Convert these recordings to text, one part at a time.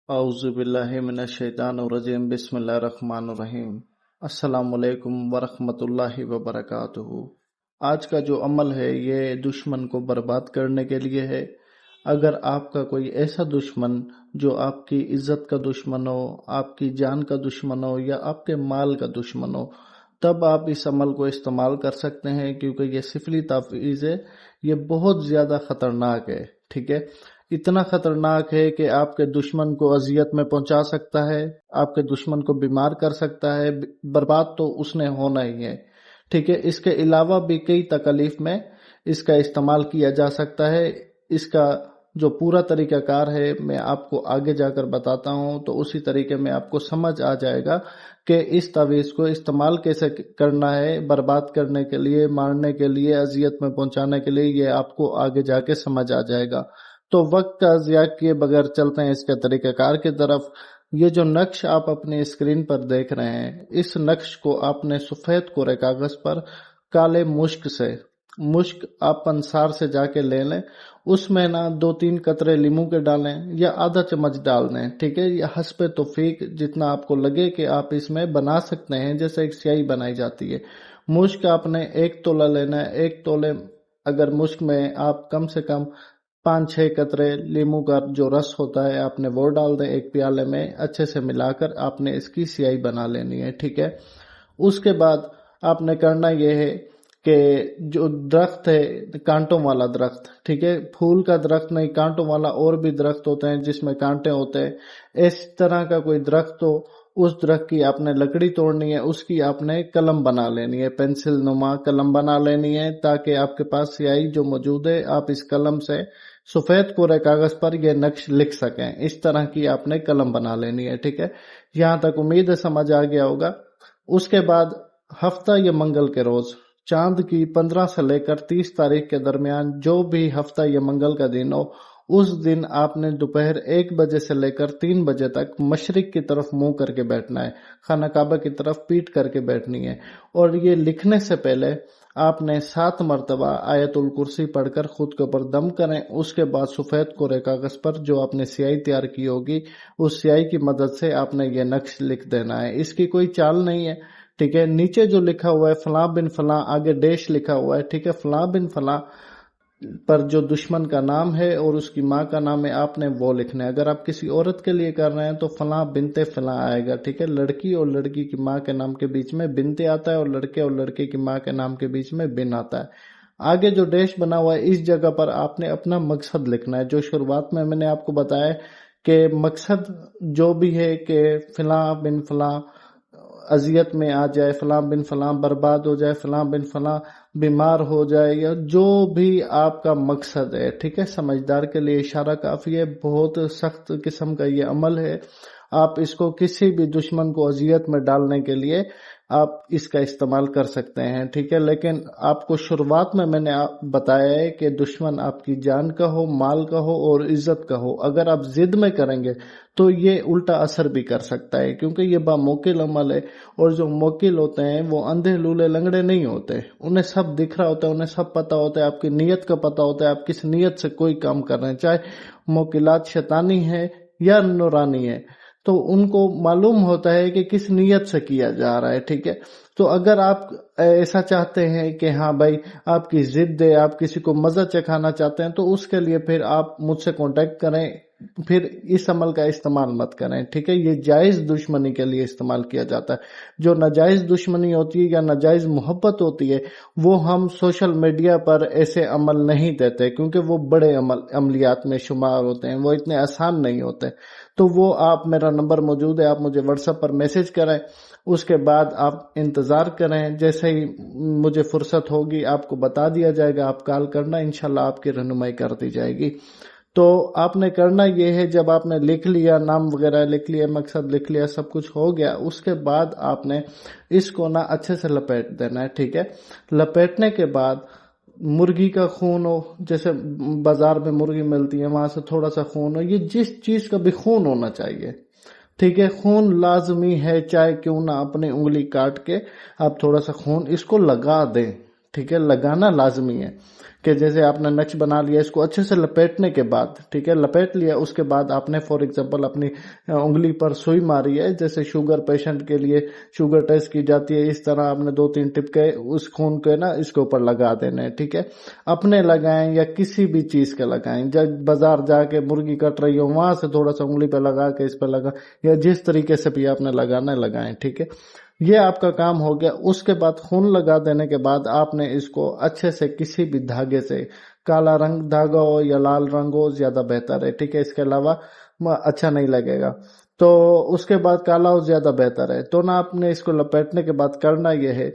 अऊज़ु बिल्लाहि मिनश्शैतानिर्रजीम बिस्मिल्लाहिर्रहमानिर्रहीम। अस्सलामु अलैकुम वरहमतुल्लाहि वबरकातुहू। आज का जो अमल है ये दुश्मन को बर्बाद करने के लिए है। अगर आपका कोई ऐसा दुश्मन जो आपकी इज्जत का दुश्मन हो, आपकी जान का दुश्मन हो या आपके माल का दुश्मन हो, तब आप इस अमल को इस्तेमाल कर सकते हैं, क्योंकि ये सिफली तावीज़ है। ये बहुत ज़्यादा ख़तरनाक है। ठीक है, इतना खतरनाक है कि आपके दुश्मन को अजियत में पहुंचा सकता है, आपके दुश्मन को बीमार कर सकता है। बर्बाद तो उसने होना ही है। ठीक है, इसके अलावा भी कई तकलीफ में इसका इस्तेमाल किया जा सकता है। इसका जो पूरा तरीकाकार है मैं आपको आगे जाकर बताता हूं, तो उसी तरीके में आपको समझ आ जाएगा कि इस तावीज़ को इस्तेमाल कैसे करना है, बर्बाद करने के लिए, मारने के लिए, अजियत में पहुंचाने के लिए। ये आपको आगे जाके समझ आ जाएगा। तो वक्त का ज़िया किए बगैर चलते हैं इसके तरीक़ाकार की तरफ। ये जो नक्श आप अपनी स्क्रीन पर देख रहे हैं, इस नक्श को आपने सफ़ेद कोरे कागज़ पर काले मुश्क से, मुश्क आप पंसार से जाके ले लें। उसमें ना 2-3 कतरे लीमू के डालें या आधा चम्मच डाल दें। ठीक है, या हस्बे तौफीक जितना आपको लगे कि आप इसमें बना सकते हैं, जैसे एक स्याही बनाई जाती है। मुश्क आपने 1 तोला लेना है। 1 तोले अगर मुश्क में आप कम से कम 5-6 कतरे लीमू का जो रस होता है आपने वो डाल दें। एक प्याले में अच्छे से मिलाकर आपने इसकी स्याही बना लेनी है। ठीक है, उसके बाद आपने करना ये है कि जो दरख्त है, कांटों वाला दरख्त, ठीक है, फूल का दरख्त नहीं, कांटों वाला और भी दरख्त होते हैं जिसमें कांटे होते हैं। इस तरह का कोई दरख्त हो, उस दरख्त की आपने लकड़ी तोड़नी है, उसकी आपने कलम बना लेनी है, पेंसिल नुमा कलम बना लेनी है, ताकि आपके पास स्याही जो मौजूद है आप इस कलम से सफेद कोरे कागज पर यह नक्श लिख सकें। इस तरह की आपने कलम बना लेनी है। ठीक है, यहाँ तक उम्मीद है समझ आ गया होगा। उसके बाद हफ्ता या मंगल के रोज चांद की 15 से लेकर 30 तारीख के दरमियान जो भी हफ्ता या मंगल का दिन हो, उस दिन आपने दोपहर 1 बजे से लेकर 3 बजे तक मशरिक की तरफ मुंह करके बैठना है, खाना काबा की तरफ पीठ करके बैठनी है। और ये लिखने से पहले आपने 7 मरतबा आयतुल कुर्सी पढ़कर खुद के ऊपर दम करें। उसके बाद सफेद कोरे कागज पर जो आपने स्याही तैयार की होगी, उस स्याही की मदद से आपने ये नक्श लिख देना है। इसकी कोई चाल नहीं है। ठीक है, नीचे जो लिखा हुआ है फलां बिन फलां, आगे डैश लिखा हुआ है। ठीक है, फलां बिन फलां पर जो दुश्मन का नाम है और उसकी माँ का नाम है, आपने वो लिखना है। अगर आप किसी औरत के लिए कर रहे हैं तो फलां बिनते फलां आएगा। ठीक है, लड़की और लड़की की माँ के नाम के बीच में बिनते आता है और लड़के और लड़के की माँ के नाम के बीच में बिन आता है। आगे जो डैश बना हुआ है, इस जगह पर आपने अपना मकसद लिखना है। जो शुरुआत में मैंने आपको बताया कि मकसद जो भी है कि फलां बिन फलां अजियत में आ जाए, फलां बिन फलां बर्बाद हो जाए, फलां बिन फलां बीमार हो जाए, या जो भी आपका मकसद है। ठीक है, समझदार के लिए इशारा काफी है। बहुत सख्त किस्म का ये अमल है। आप इसको किसी भी दुश्मन को अजियत में डालने के लिए आप इसका इस्तेमाल कर सकते हैं। ठीक है, लेकिन आपको शुरुआत में मैंने बताया है कि दुश्मन आपकी जान का हो, माल का हो और इज्जत का हो। अगर आप जिद में करेंगे तो ये उल्टा असर भी कर सकता है, क्योंकि ये बामोकिल अमल है। और जो मोकिल होते हैं वो अंधे लूले लंगड़े नहीं होते, उन्हें सब दिख रहा होता है, उन्हें सब पता होता है, आपकी नीयत का पता होता है, आप किस नीयत से कोई काम कर रहे हैं, चाहे मोकिलात शैतानी है या नूरानी है, तो उनको मालूम होता है कि किस नीयत से किया जा रहा है। ठीक है, तो अगर आप ऐसा चाहते हैं कि हाँ भाई आपकी जिद है, आप किसी को मजा चखाना चाहते हैं, तो उसके लिए फिर आप मुझसे कांटेक्ट करें, फिर इस अमल का इस्तेमाल मत करें। ठीक है, ये जायज दुश्मनी के लिए इस्तेमाल किया जाता है। जो नाजायज दुश्मनी होती है या नाजायज मोहब्बत होती है, वो हम सोशल मीडिया पर ऐसे अमल नहीं देते, क्योंकि वो बड़े अमलियात में शुमार होते हैं, वो इतने आसान नहीं होते। तो वो आप, मेरा नंबर मौजूद है, आप मुझे व्हाट्सएप पर मैसेज करें। उसके बाद आप इंतजार करें, जैसे ही मुझे फुर्सत होगी आपको बता दिया जाएगा, आप कॉल करना, इंशाल्लाह आपकी रहनुमाई कर दी जाएगी। तो आपने करना ये है, जब आपने लिख लिया, नाम वगैरह लिख लिया, मकसद लिख लिया, सब कुछ हो गया, उसके बाद आपने इसको ना अच्छे से लपेट देना है। ठीक है, लपेटने के बाद मुर्गी का खून हो, जैसे बाजार में मुर्गी मिलती है वहां से थोड़ा सा खून हो, ये जिस चीज का भी खून होना चाहिए। ठीक है, खून लाजमी है, चाहे क्यों ना अपनी उंगली काट के आप थोड़ा सा खून इसको लगा दें। ठीक है, लगाना लाजमी है। کہ جیسے آپ نے نقش بنا لیا، اس کو اچھے سے لپیٹنے کے بعد، ٹھیک ہے، لپیٹ لیا، اس کے بعد آپ نے فار ایگزامپل اپنی انگلی پر سوئی ماری ہے، جیسے شوگر پیشنٹ کے لیے شوگر ٹیسٹ کی جاتی ہے، اس طرح آپ نے 2-3 ٹپکے اس خون کے نا اس کے اوپر لگا دینے ہیں، ٹھیک ہے، اپنے لگائیں یا کسی بھی چیز کے لگائیں، جب بازار جا کے مرغی کٹ رہی ہو وہاں سے تھوڑا سا انگلی پہ لگا کے اس پہ لگا، یا جس طریقے سے بھی آپ نے لگانا لگائیں، ٹھیک ہے، یہ آپ کا کام ہو گیا۔ اس کے بعد خون لگا دینے کے بعد آپ نے اس کو اچھے سے کسی بھی دھاگے سے، کالا رنگ دھاگا ہو یا لال رنگ ہو زیادہ بہتر ہے، ٹھیک ہے، اس کے علاوہ اچھا نہیں لگے گا، تو اس کے بعد کالا ہو زیادہ بہتر ہے۔ تو نا آپ نے اس کو لپیٹنے کے بعد کرنا یہ ہے،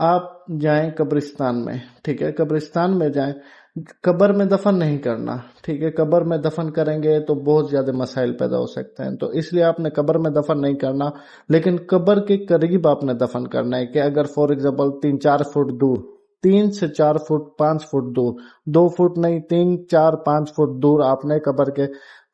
آپ جائیں قبرستان میں، ٹھیک ہے، قبرستان میں جائیں، قبر میں دفن نہیں کرنا، ٹھیک ہے، قبر میں دفن کریں گے تو بہت زیادہ مسائل پیدا ہو سکتے ہیں، تو اس لیے آپ نے قبر میں دفن نہیں کرنا، لیکن قبر کے قریب آپ نے دفن کرنا ہے، کہ اگر فار ایگزامپل 3-4 فٹ دور، 3 سے 4 فٹ 5 فٹ دور، 2 فٹ نہیں، 3-4-5 فٹ دور آپ نے قبر کے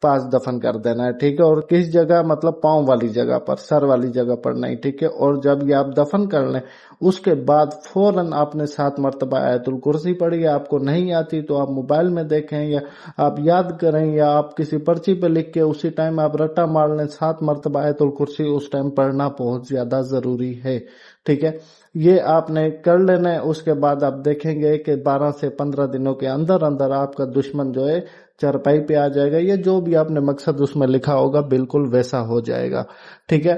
پاس دفن کر دینا ہے، ٹھیک ہے، اور کس جگہ، مطلب پاؤں والی جگہ پر، سر والی جگہ پر نہیں، ٹھیک ہے، اور جب یہ آپ دفن کر لیں اس کے بعد فوراً آپ نے 7 مرتبہ آیت الکرسی پڑھی ہے، آپ کو نہیں آتی تو آپ موبائل میں دیکھیں یا آپ یاد کریں یا آپ کسی پرچی پہ لکھ کے اسی ٹائم آپ رٹا مار لیں، 7 مرتبہ آیت الکرسی اس ٹائم پڑھنا بہت زیادہ ضروری ہے، ٹھیک ہے، یہ آپ نے کر لینا ہے۔ اس کے بعد آپ دیکھیں گے کہ 12 سے 15 دنوں کے اندر اندر آپ کا دشمن جو ہے چرپائی پہ آ جائے گا، یا جو بھی آپ نے مقصد اس میں لکھا ہوگا بالکل ویسا ہو جائے گا، ٹھیک ہے،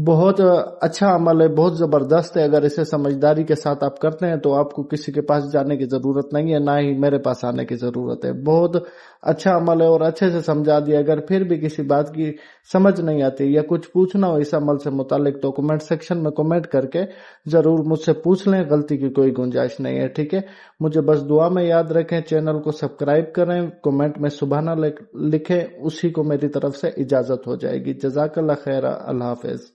بہت اچھا عمل ہے، بہت زبردست ہے، اگر اسے سمجھداری کے ساتھ آپ کرتے ہیں تو آپ کو کسی کے پاس جانے کی ضرورت نہیں ہے، نہ ہی میرے پاس آنے کی ضرورت ہے، بہت اچھا عمل ہے اور اچھے سے سمجھا دیا۔ اگر پھر بھی کسی بات کی سمجھ نہیں آتی یا کچھ پوچھنا ہو اس عمل سے متعلق تو کمنٹ سیکشن میں کمنٹ کر کے ضرور مجھ سے پوچھ لیں، غلطی کی کوئی گنجائش نہیں ہے، ٹھیک ہے، مجھے بس دعا میں یاد رکھیں، چینل کو سبسکرائب کریں، کمنٹ میں سبحان اللہ لکھیں، اسی کو میری طرف سے اجازت ہو جائے گی۔ جزاک اللہ خیر، اللہ حافظ۔